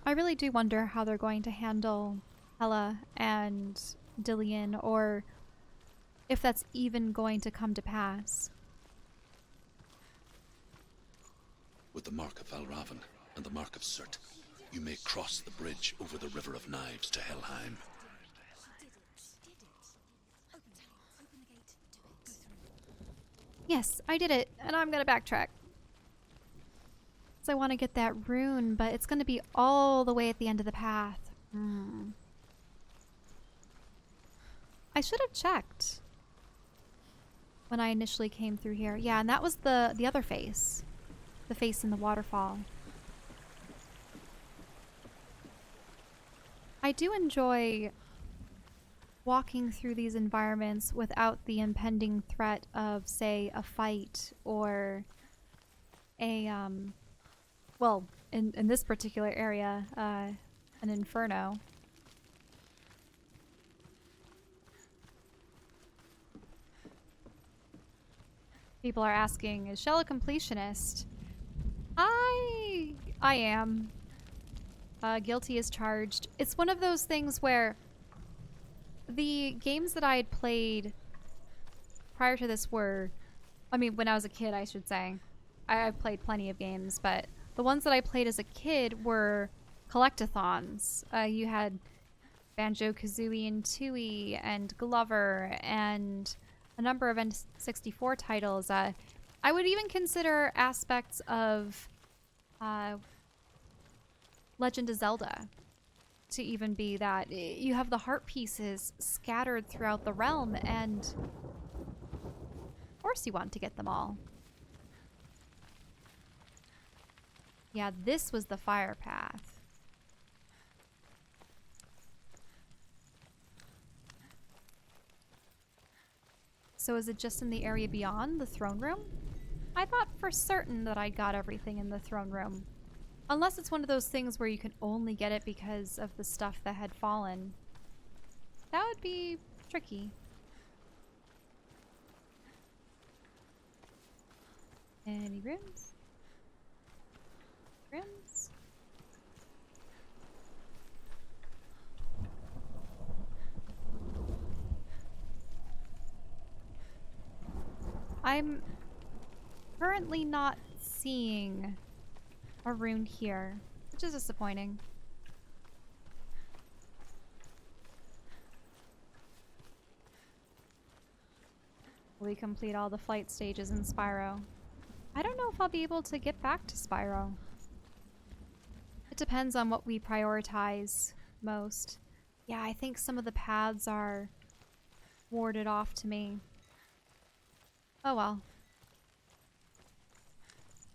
I really do wonder how they're going to handle Hela and Dillion, or if that's even going to come to pass. With the mark of Valravan and the mark of Surt, you may cross the bridge over the River of Knives to Helheim. Yes, I did it, and I'm gonna backtrack. So I want to get that rune, but it's gonna be all the way at the end of the path. I should have checked when I initially came through here. Yeah, and that was the other face. The face in the waterfall. I do enjoy walking through these environments without the impending threat of, say, a fight or a, well, in this particular area, an inferno. People are asking, is Chelle a completionist? I am. Guilty as charged. It's one of those things where the games that I had played prior to this were, I mean, when I was a kid, I should say. I've played plenty of games, but the ones that I played as a kid were collectathons. You had Banjo-Kazooie and Tooie and Glover and a number of N64 titles. I would even consider aspects of Legend of Zelda to even be that. You have the heart pieces scattered throughout the realm, and of course you want to get them all. Yeah, this was the fire path. So is it just in the area beyond the throne room? I thought for certain that I got everything in the throne room. Unless it's one of those things where you can only get it because of the stuff that had fallen. That would be tricky. Any runes? Runes? I'm currently not seeing a rune here, which is disappointing. Will we complete all the flight stages in Spyro? I don't know if I'll be able to get back to Spyro. It depends on what we prioritize most. Yeah, I think some of the paths are warded off to me. Oh well.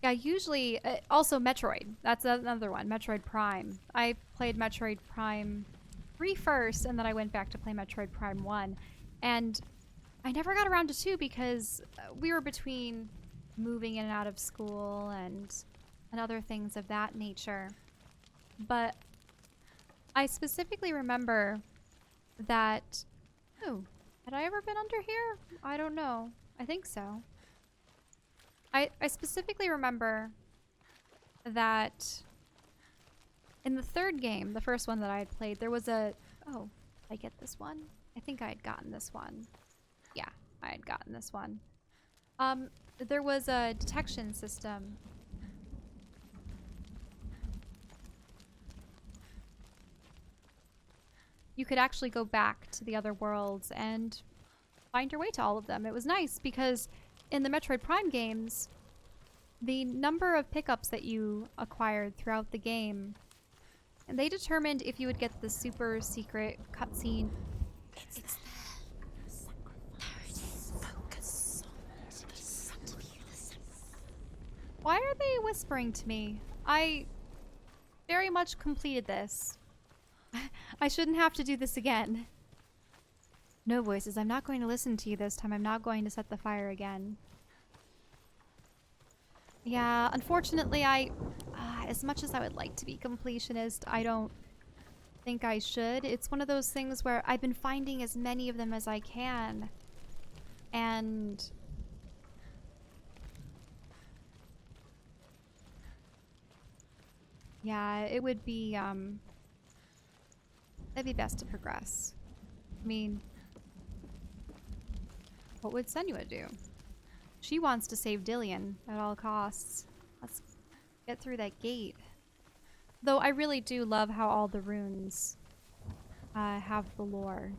Yeah, usually, also Metroid. That's another one, Metroid Prime. I played Metroid Prime 3 first, and then I went back to play Metroid Prime 1. And I never got around to 2 because we were between moving in and out of school and other things of that nature. But I specifically remember that... Oh, had I ever been under here? I don't know. I think so. I specifically remember that in the third game, the first one that I had played, there was a... Oh, did I get this one? I think I had gotten this one. Yeah, I had gotten this one. There was a detection system. You could actually go back to the other worlds and find your way to all of them. It was nice because in the Metroid Prime games, the number of pickups that you acquired throughout the game, and they determined if you would get the super secret cutscene. It's there. Why are they whispering to me? I very much completed this. I shouldn't have to do this again. No voices. I'm not going to listen to you this time. I'm not going to set the fire again. Yeah, unfortunately, as much as I would like to be completionist, I don't think I should. It's one of those things where I've been finding as many of them as I can. And... Yeah, it would be, it'd be best to progress. I mean, what would Senua do? She wants to save Dillion at all costs. Let's get through that gate. Though I really do love how all the runes have the lore.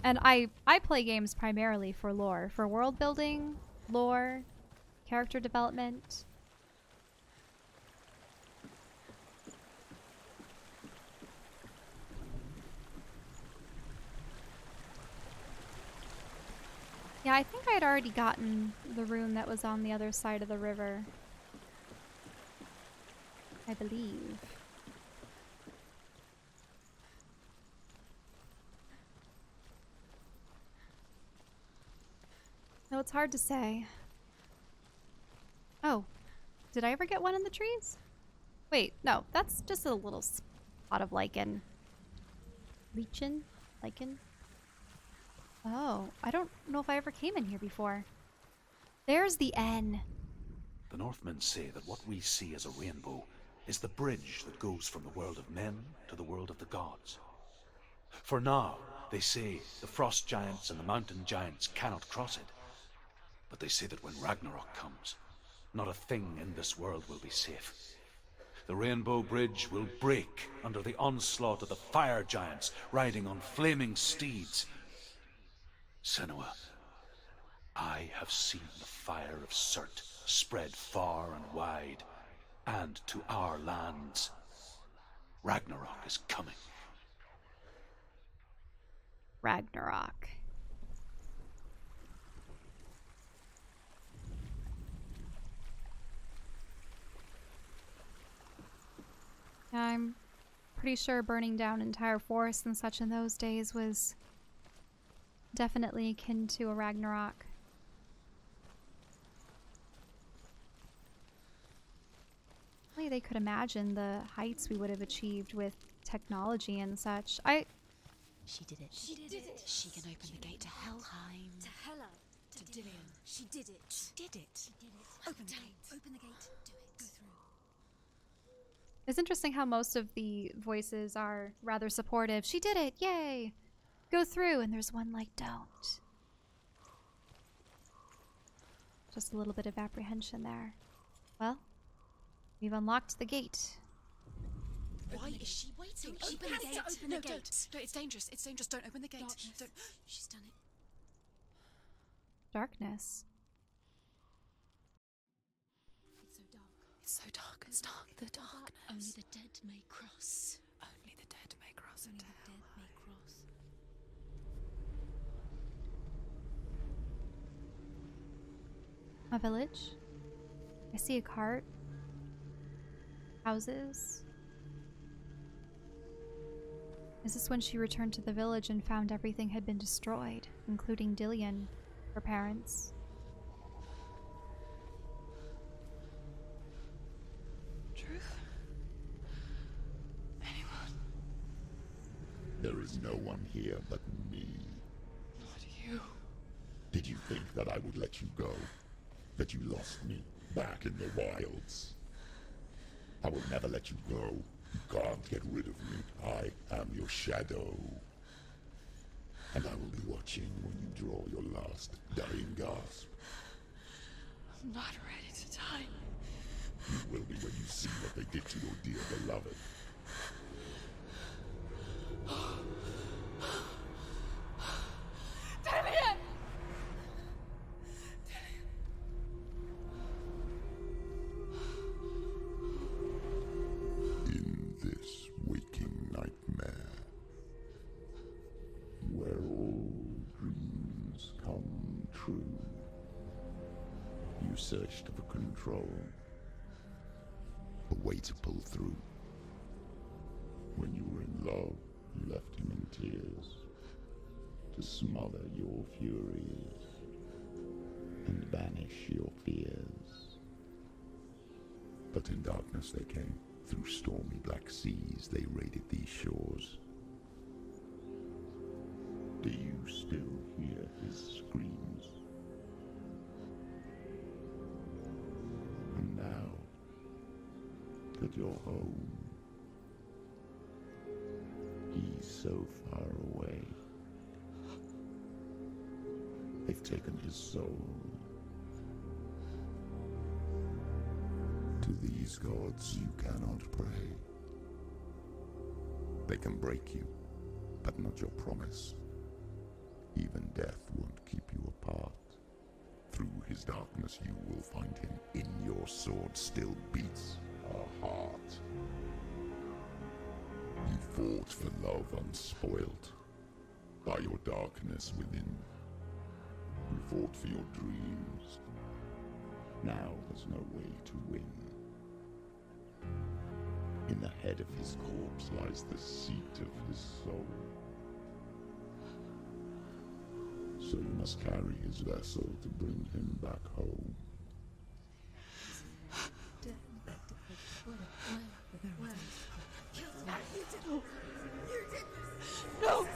And I play games primarily for lore. For world building, lore, character development. Yeah, I think I had already gotten the rune that was on the other side of the river. I believe. No, it's hard to say. Oh, did I ever get one in the trees? Wait, no, that's just a little spot of lichen. Lichen? Lichen? Oh, I don't know if I ever came in here before. There's the N. The Northmen say that what we see as a rainbow is the bridge that goes from the world of men to the world of the gods. For now, they say the frost giants and the mountain giants cannot cross it. But they say that when Ragnarok comes, not a thing in this world will be safe. The rainbow bridge will break under the onslaught of the fire giants riding on flaming steeds. Senua, I have seen the fire of Surt spread far and wide, and to our lands. Ragnarok is coming. Ragnarok. I'm pretty sure burning down entire forests and such in those days was definitely akin to a Ragnarok. Only they could imagine the heights we would have achieved with technology and such. She did it. She did it. She can open the gate to Helheim. To Hela. To Dillion. She did it. She did it. She did it. Open the gate. Open the gate. Do it. Go through. It's interesting how most of the voices are rather supportive. She did it! Yay! Go through, and there's one like, don't. Just a little bit of apprehension there. Well, we've unlocked the gate. Why is she waiting? Open the gate. Open the gate. Don't. It's dangerous. It's dangerous. Don't open the gate. Darkness. Don't. She's done it. Darkness. It's so dark. It's so dark. It's dark. The darkness. Only the dead may cross. Only the dead may cross Only into the dead may cross. A village. I see a cart. Houses. Is this when she returned to the village and found everything had been destroyed, including Dillion, her parents? Truth? Anyone? There is no one here but me. Not you. Did you think that I would let you go? That you lost me back in the wilds? I will never let you go. You can't get rid of me. I am your shadow. And I will be watching when you draw your last dying gasp. I'm not ready to die. You will be when you see what they did to your dear beloved. Dillion! In this waking nightmare, where all dreams come true, you searched for control, a way to pull through. When you were in love, you left him in tears, to smother your furies and banish your fears. But in darkness they came. Through stormy black seas they raided these shores. Do you still hear his screams? And now that you're home, so far away. They've taken his soul. To these gods you cannot pray. They can break you, but not your promise. Even death won't keep you apart. Through his darkness you will find him. In your sword still beats a heart. You fought for love unspoilt by your darkness within. You fought for your dreams. Now there's no way to win. In the head of his corpse lies the seat of his soul. So you must carry his vessel to bring him back home. No!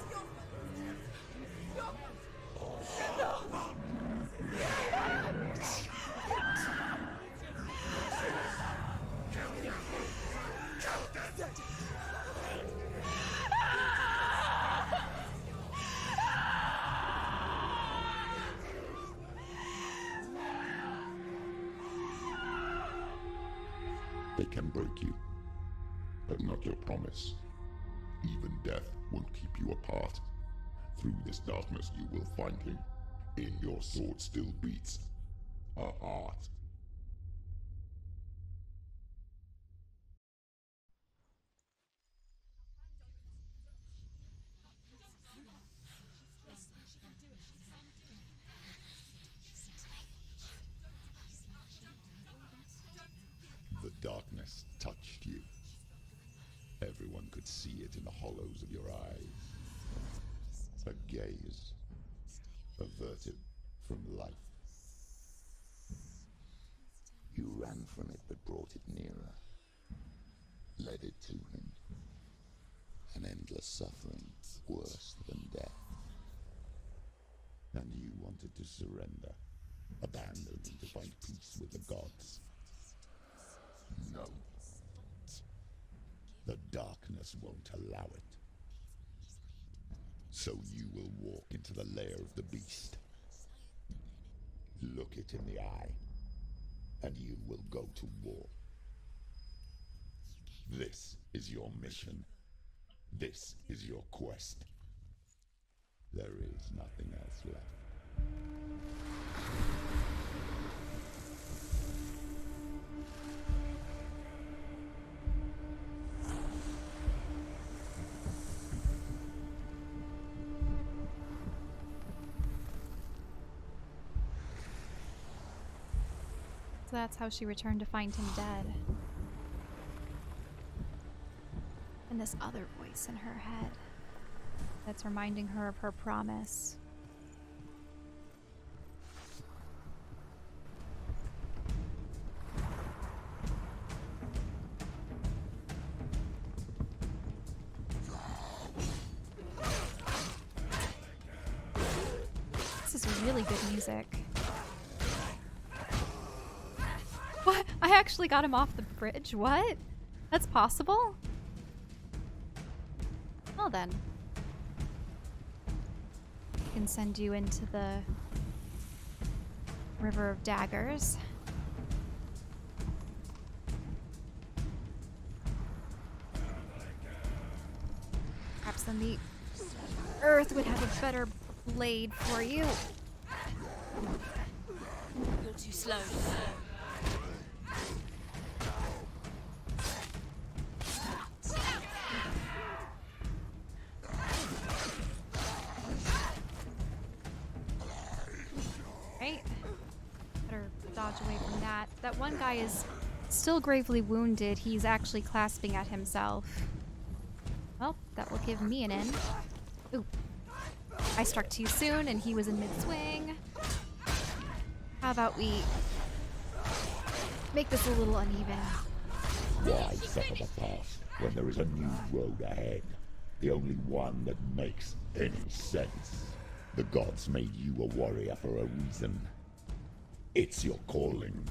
They can break you, but not your promise. Even death won't keep you apart. Through this darkness you will find him. In your sword still beats a heart. The darkness touched you. Everyone could see it in the hollows of your eyes. A gaze averted from life. You ran from it but brought it nearer. Led it to him. An endless suffering worse than death. And you wanted to surrender. Abandon him to find peace with the gods. No. The darkness won't allow it. So you will walk into the lair of the beast. Look it in the eye, and you will go to war. This is your mission. This is your quest. There is nothing else left. So that's how she returned to find him dead. And this other voice in her head that's reminding her of her promise. This is really good music. What? I actually got him off the bridge? What? That's possible? Well then. I can send you into the River of Daggers. Perhaps then the earth would have a better blade for you. You're too slow. Right? Better dodge away from that. That one guy is still gravely wounded. He's actually clasping at himself. Well, that will give me an in. Ooh. I struck too soon and he was in mid-swing. How about we make this a little uneven? Why suffer the past when there is a new road ahead? The only one that makes any sense. The gods made you a warrior for a reason. It's your calling.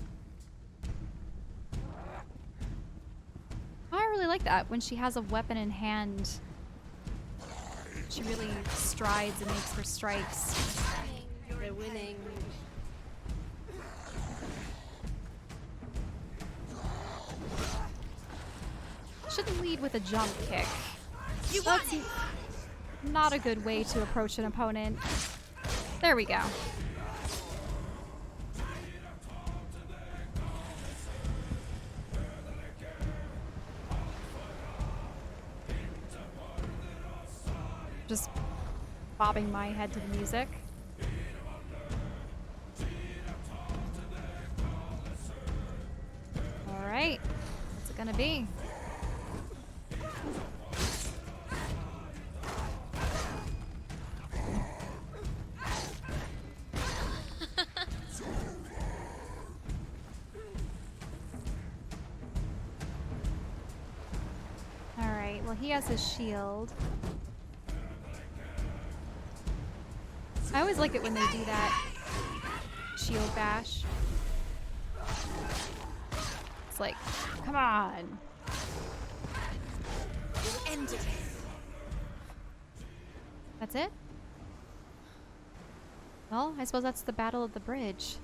I really like that when she has a weapon in hand. She really strides and makes her strikes. We're winning. Shouldn't lead with a jump kick. You That's won! not a good way to approach an opponent. There we go. Just bobbing my head to the music. All right, what's it gonna be? All right, well, he has his shield. I always like it when they do that shield bash. It's like, come on. We'll end it. That's it? Well, I suppose that's the battle of the bridge.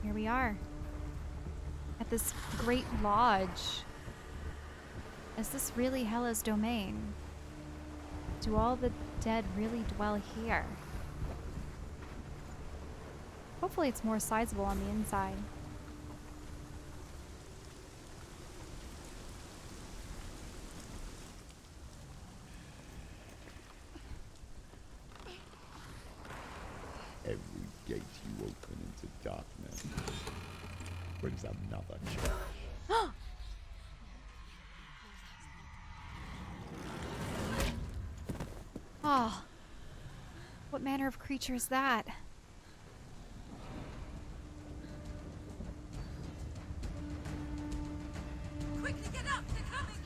Here we are. At this great lodge. Is this really Hela's domain? Do all the dead really dwell here? Hopefully it's more sizable on the inside. Every gate you open into darkness brings another challenge. Oh, what manner of creature is that? Quickly get up! They're coming!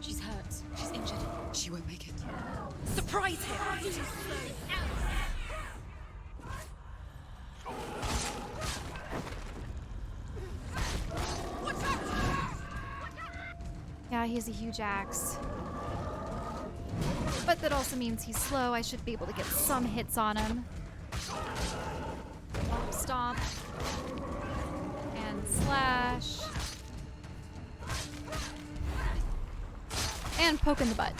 She's hurt. She's injured. She won't make it. Surprise him! Yeah, he has a huge axe. But that also means he's slow. I should be able to get some hits on him. Stomp. And slash. And poke in the butt.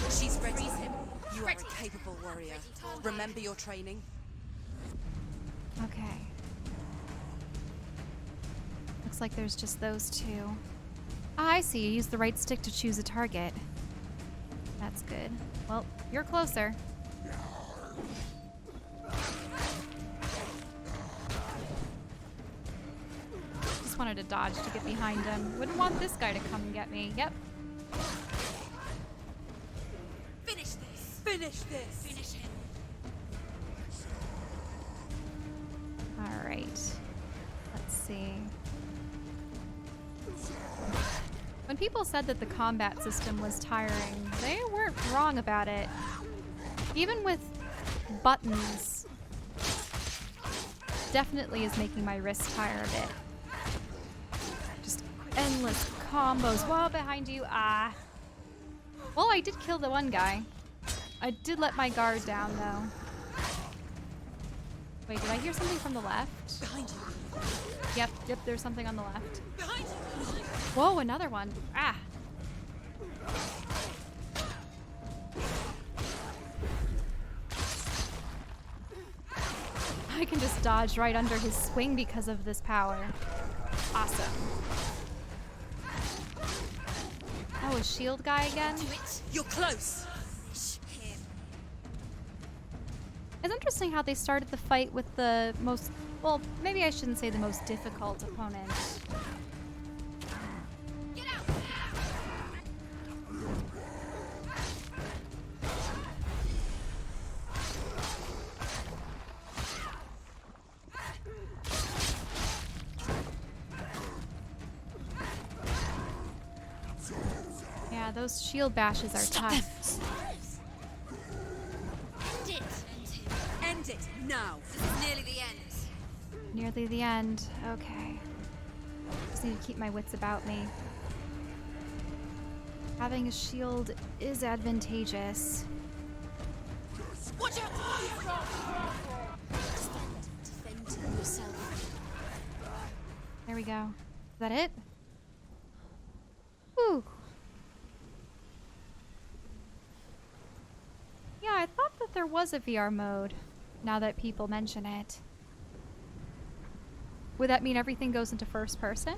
She's ready. You are a capable warrior. Remember your training. Okay. Looks like there's just those two. Ah, I see. Use the right stick to choose a target. That's good. Well, you're closer. Just wanted to dodge to get behind him. Wouldn't want this guy to come and get me. Yep. Finish this! Finish this! Finish him! Alright. Let's see. When people said that the combat system was tiring, they weren't wrong about it. Even with buttons, definitely is making my wrist tire a bit. Just endless combos. Whoa, behind you. Ah. Well, I did kill the one guy. I did let my guard down, though. Wait, did I hear something from the left? Behind you! Yep, there's something on the left. Behind you! Whoa, another one. Ah. I can just dodge right under his swing because of this power. Awesome. Oh, a shield guy again? You're close! It's interesting how they started the fight with the most, well, maybe I shouldn't say the most difficult opponent. Get out! Yeah, those shield bashes are tough. End it now. This is nearly the end. Nearly the end. Okay. Just need to keep my wits about me. Having a shield is advantageous. Watch out! Defend yourself. There we go. Is that it? Whew. Yeah, I thought that there was a VR mode, now that people mention it. Would that mean everything goes into first person?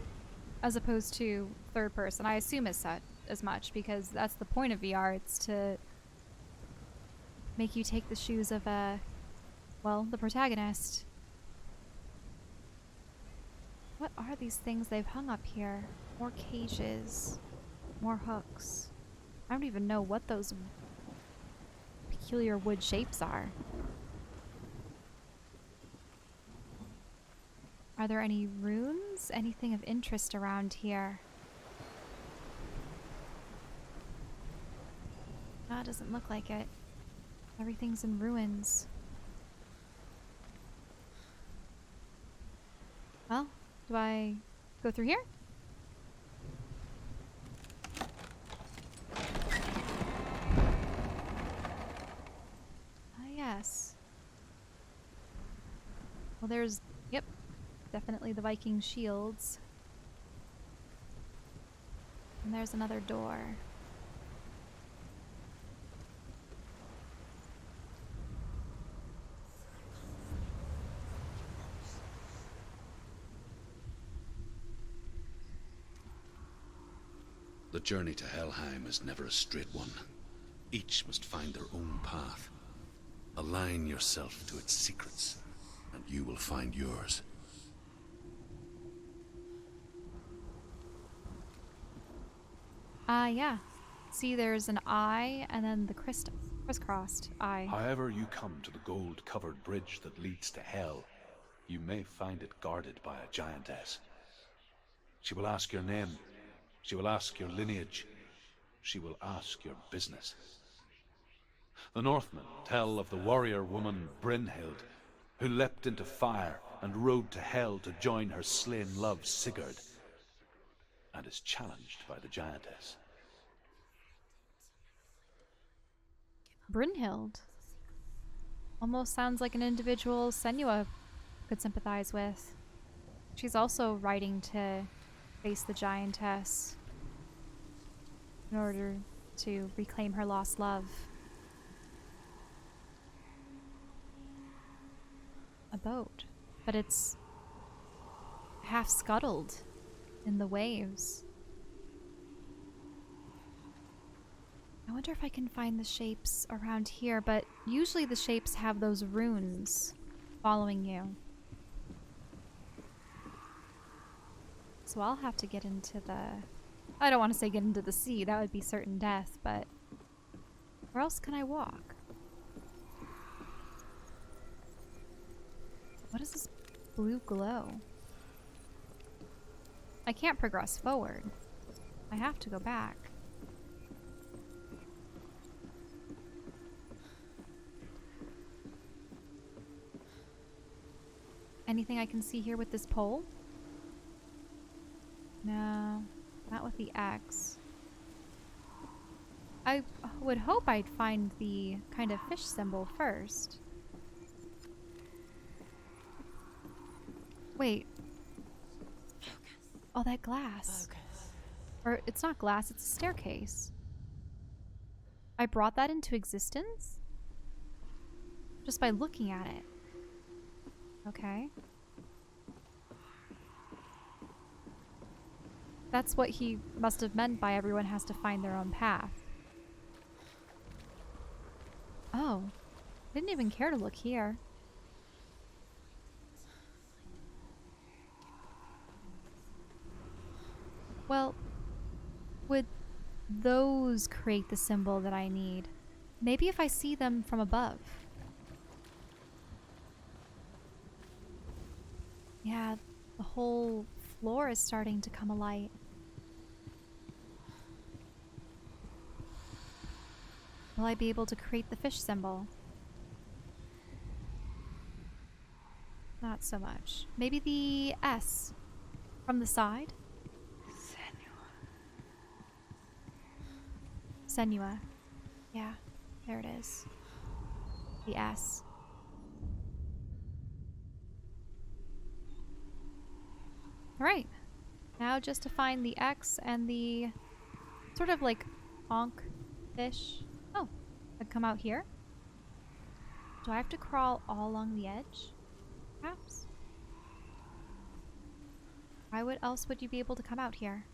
As opposed to third person? I assume as much, because that's the point of VR. It's to make you take the shoes of, well, the protagonist. What are these things they've hung up here? More cages. More hooks. I don't even know what those peculiar wood shapes are. Are there any runes? Anything of interest around here? No, it doesn't look like it. Everything's in ruins. Well, do I go through here? Ah, yes. Well, there's, yep, definitely the Viking shields. And there's another door. The journey to Helheim is never a straight one. Each must find their own path. Align yourself to its secrets, and you will find yours. Yeah. See, there's an eye and then the crisscrossed eye. However you come to the gold-covered bridge that leads to Hell, you may find it guarded by a giantess. She will ask your name. She will ask your lineage. She will ask your business. The Northmen tell of the warrior woman Brynhild, who leapt into fire and rode to Hell to join her slain love Sigurd, and is challenged by the giantess. Brynhild. Almost sounds like an individual Senua could sympathize with. She's also riding to face the giantess in order to reclaim her lost love. A boat, but it's half scuttled in the waves. I wonder if I can find the shapes around here, but usually the shapes have those runes following you. So I'll have to get into the... I don't want to say get into the sea, that would be certain death, but where else can I walk? What is this blue glow? I can't progress forward. I have to go back. Anything I can see here with this pole? No, not with the axe. I would hope I'd find the kind of fish symbol first. Wait. Oh, that glass. Or it's not glass, it's a staircase. I brought that into existence? Just by looking at it. Okay. That's what he must have meant by everyone has to find their own path. Oh. Didn't even care to look here. Well, would those create the symbol that I need? Maybe if I see them from above. Yeah, the whole floor is starting to come alight. Will I be able to create the fish symbol? Not so much. Maybe the S from the side? Senua. Yeah, there it is. The S. Alright. Now just to find the X and the sort of like honk fish. Oh, I come out here? Do I have to crawl all along the edge? Perhaps? Why else would you be able to come out here?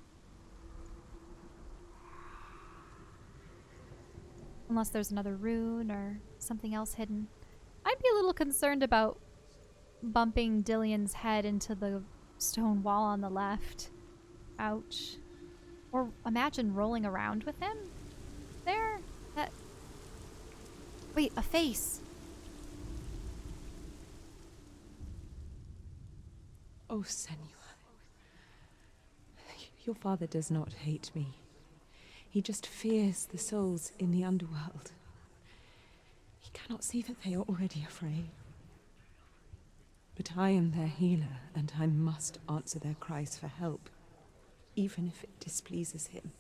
Unless there's another rune or something else hidden. I'd be a little concerned about bumping Dillion's head into the stone wall on the left. Ouch. Or imagine rolling around with him there. That. Wait, a face. Oh, Senua. Your father does not hate me. He just fears the souls in the underworld. He cannot see that they are already afraid. But I am their healer, and I must answer their cries for help, even if it displeases him.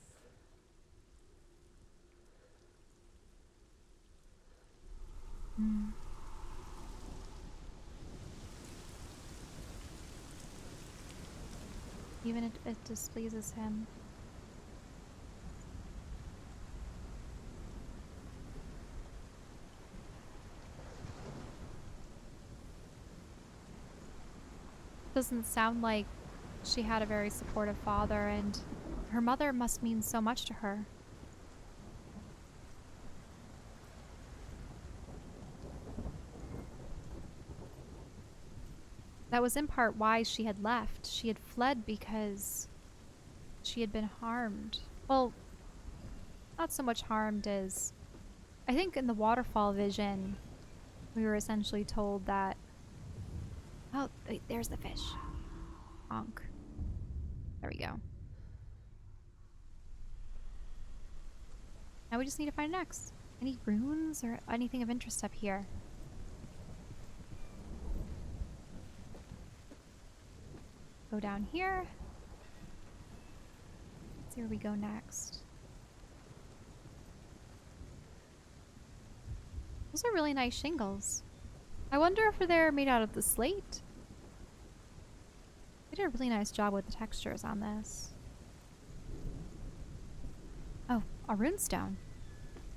Even if it displeases him. Doesn't sound like she had a very supportive father, and her mother must mean so much to her. That was in part why she had left. She had fled because she had been harmed. Well, not so much harmed as... I think in the waterfall vision, we were essentially told that... Oh, wait, there's the fish. Honk. There we go. Now we just need to find an X. Any runes or anything of interest up here? Go down here. Let's see where we go next. Those are really nice shingles. I wonder if they're made out of the slate. They did a really nice job with the textures on this. Oh, a runestone.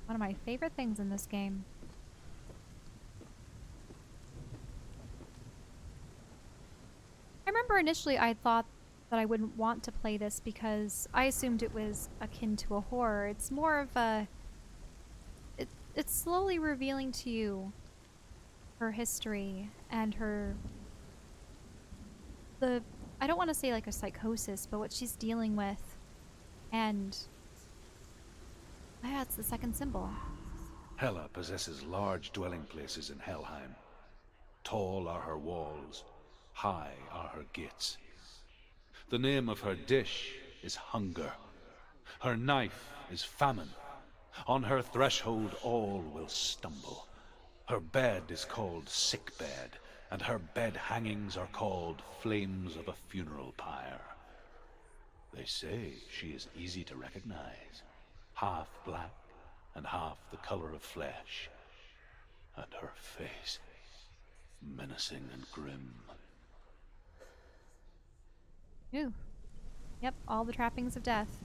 One of my favorite things in this game. I remember initially I thought that I wouldn't want to play this because I assumed it was akin to a horror. It's more of a... It's slowly revealing to you her history and her... I don't want to say like a psychosis, but what she's dealing with. And... yeah, it's the second symbol. Hela possesses large dwelling places in Helheim. Tall are her walls, high are her gates. The name of her dish is hunger. Her knife is famine. On her threshold all will stumble. Her bed is called sick bed, and her bed hangings are called flames of a funeral pyre. They say she is easy to recognize, half black and half the color of flesh, and her face menacing and grim. Ooh. Yep, all the trappings of death.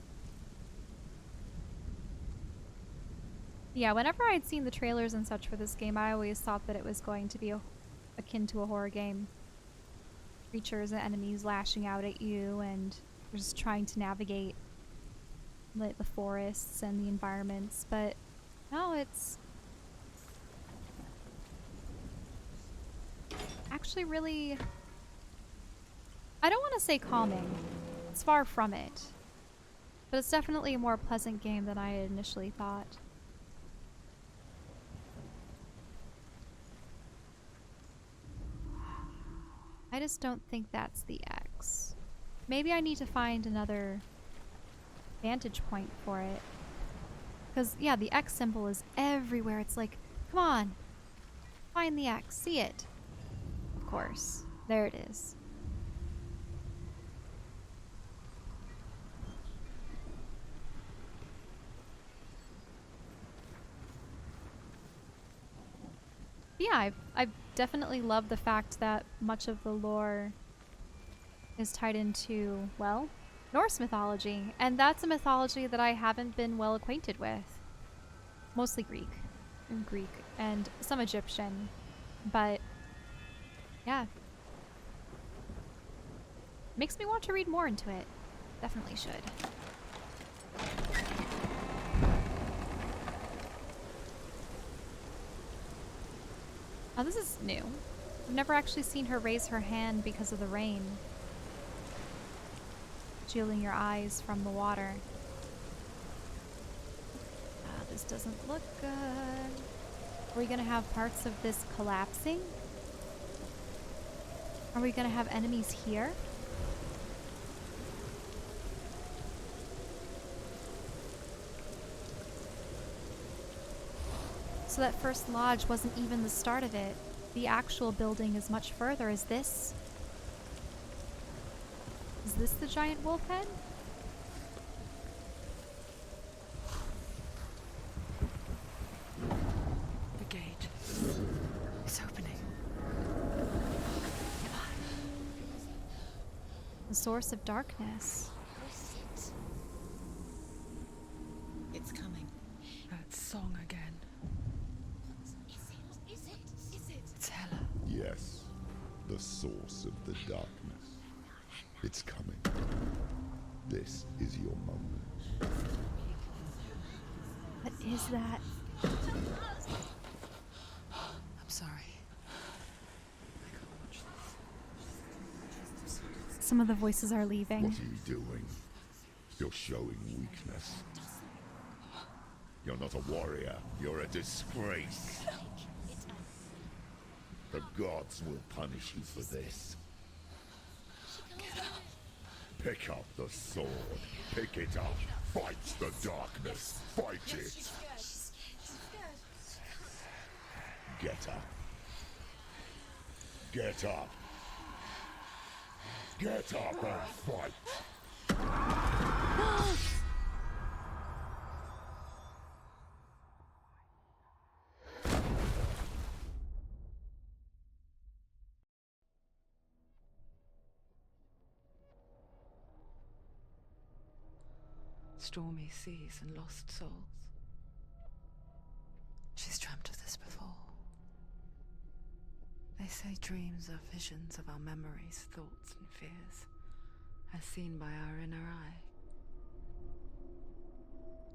Yeah, whenever I'd seen the trailers and such for this game, I always thought that it was going to be akin to a horror game. Creatures and enemies lashing out at you, and you're just trying to navigate the forests and the environments, but no, it's actually really... I don't want to say calming. It's far from it. But it's definitely a more pleasant game than I had initially thought. I just don't think that's the X. Maybe I need to find another vantage point for it. Because, yeah, the X symbol is everywhere. It's like, come on, find the X, see it. Of course. There it is. Yeah, I've definitely loved the fact that much of the lore is tied into, well, Norse mythology, and that's a mythology that I haven't been well acquainted with. Mostly Greek and some Egyptian, but yeah. Makes me want to read more into it. Definitely should. Oh, this is new. I've never actually seen her raise her hand because of the rain, shielding your eyes from the water. This doesn't look good. Are we gonna have parts of this collapsing? Are we gonna have enemies here? So that first lodge wasn't even the start of it. The actual building is much further. Is this the giant wolf head? The gate. It's opening. The source of darkness. It's coming. That song again. It's Hela. Yes, the source of the darkness. It's coming. This is your moment. What is that? I'm sorry. Some of the voices are leaving. What are you doing? You're showing weakness. You're not a warrior. You're a disgrace. The gods will punish you for this. Pick up the sword. Pick it up. Fight the darkness. Fight it. Get up. Get up. Get up and fight. Stormy seas and lost souls. She's dreamt of this before. They say dreams are visions of our memories, thoughts and fears, as seen by our inner eye.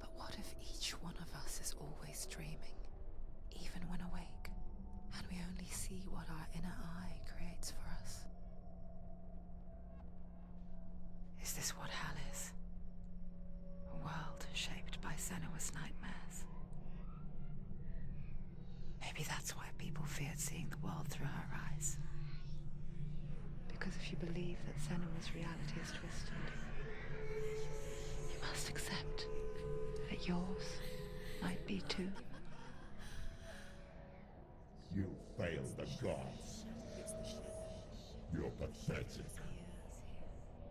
But what if each one of us is always dreaming, even when awake, and we only see what our inner eye creates for us? Is this what hell is? A world shaped by Senua's nightmares. Maybe that's why people feared seeing the world through her eyes. Because if you believe that Senua's reality is twisted, you must accept that yours might be too. You failed the gods. You're pathetic.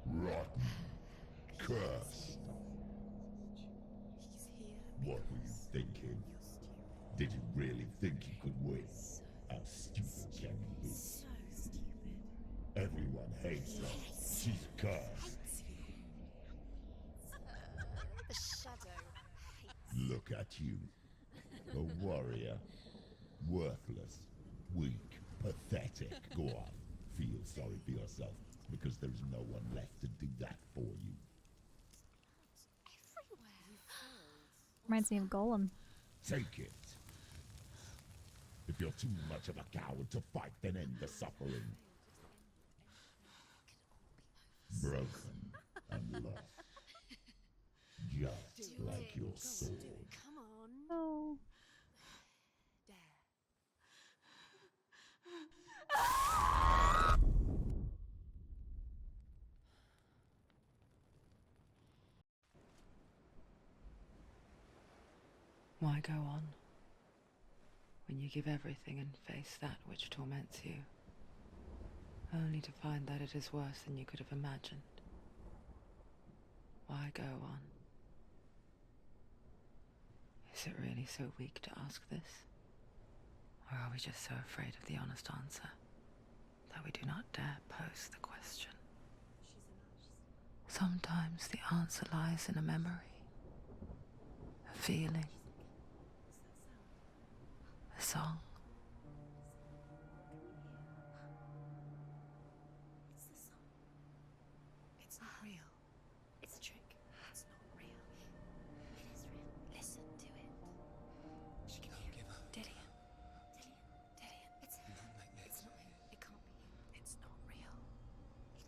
Rotten. Cursed. What were you thinking? Did you really think you could win? How stupid can you be? So stupid. Everyone hates her. She's cursed. The shadow. Look at you. A warrior. Worthless. Weak. Pathetic. Go on. Feel sorry for yourself, because there is no one left to do that for you. Reminds me of Golem. Take it. If you're too much of a coward to fight, then end the suffering. Broken and lost. Just like your sword. Come on. Oh. Why go on when you give everything and face that which torments you? only to find that it is worse than you could have imagined. Why go on? Is it really so weak to ask this? Or are we just so afraid of the honest answer that we do not dare pose the question? Sometimes the answer lies in a memory, a feeling, a song. It's the song. It's not real. It's a trick. It's not real. It is real. Listen to it. She can hear it. Dillian. Dillian. It's him. It's not him. It can't be him. It's not real.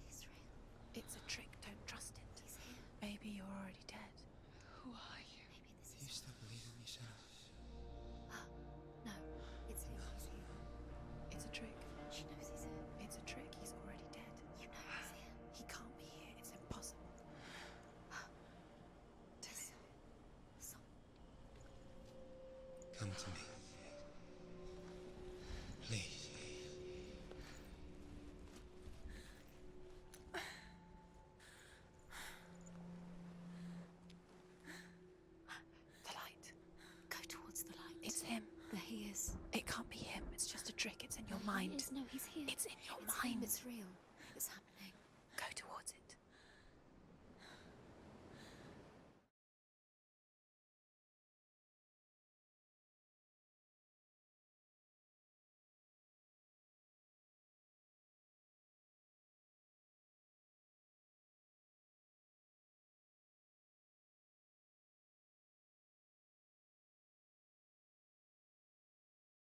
It is real. It's a trick. Don't trust it. He's here. Maybe you're already dead. Who are you? Maybe this is. You still believe in me, Senua? No. It's him. He's here. It's a trick. She knows he's here. It's a trick. He's already dead. You know he's here. He can't be here. It's impossible. Listen. Song. Come to me. Please. The light. Go towards the light. It's him. There he is. It can't be him. It's just a trick. It's in your mind. No, he's here. It's in your mind. It's real. It's happening.